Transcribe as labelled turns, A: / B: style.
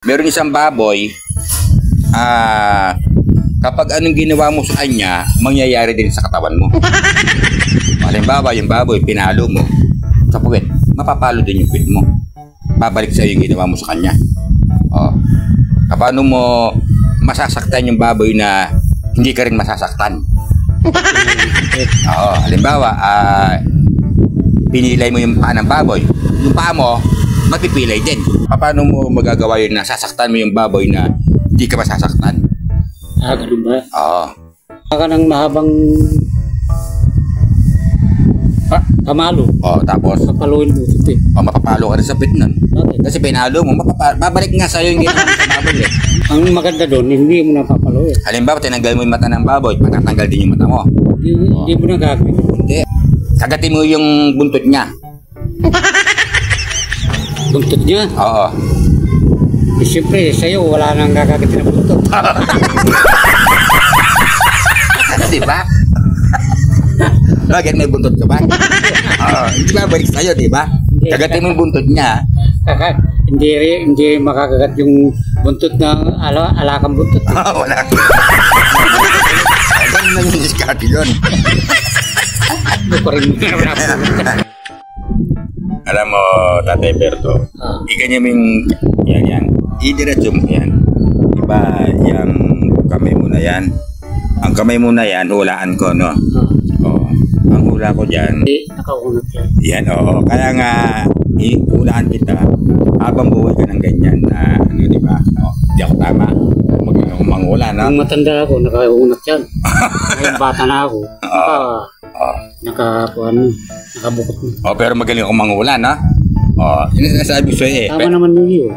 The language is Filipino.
A: Meron isang baboy, kapag anong ginawa mo sa kanya, mangyayari din sa katawan mo. Halimbawa, yung baboy, pinalo mo sa puwet, mapapalo din yung puwet mo. Babalik sa'yo yung ginawa mo sa kanya. Paano mo masasaktan yung baboy na hindi ka rin masasaktan? Halimbawa, pinilay mo yung paa ng baboy, yung paa mo, mapipilay din. Paano mo magagawa yun na sasaktan mo yung baboy na hindi ka masasaktan?
B: Ganun ba?
A: Oo.
B: Baka ng mahabang kamalo.
A: Tapos?
B: Papaluin mo sa pit.
A: Mapapalo ka rin sa pit nun.
B: Bakit?
A: Kasi pinalo mo, babalik nga sa'yo yung ginawa mo sa baboy eh.
B: Ang maganda doon, hindi mo napapaluin.
A: Halimbawa, tinanggal mo yung mata ng baboy, pagkatanggal din yung mata mo.
B: Hindi mo na gagawin.
A: Hindi. Kagatin mo yung buntot niya.
B: Buntot niya?
A: Oo.
B: Siyempre, sa'yo, wala nang gagagatin na buntot.
A: Diba? Bakit may buntot ka ba? Hindi ba balik sa'yo, diba? Kagatin mo yung buntot niya.
B: Hindi makakagat yung buntot ng alakang buntot.
A: Wala. Ganun lang yung diskarte yun. Alam mo, Tatay Berto, iganyan mo yung yan. Idiretso mo yan. Diba, yung kamay mo na yan. Ang kamay mo na yan, hulaan ko, no? Ang hula ko dyan.
B: Nakaunat yan.
A: Yan, oo. Kaya nga, hulaan kita habang buhay ka ng ganyan na, diba? Di ako tama. Manghula, no?
B: Nung matanda ako, nakaunat yan. Ngayon bata na ako. Nakabukot mo.
A: Pero magaling akong manghula, no? Yun ang sinasabi ko sa'yo eh.
B: Tama naman yun.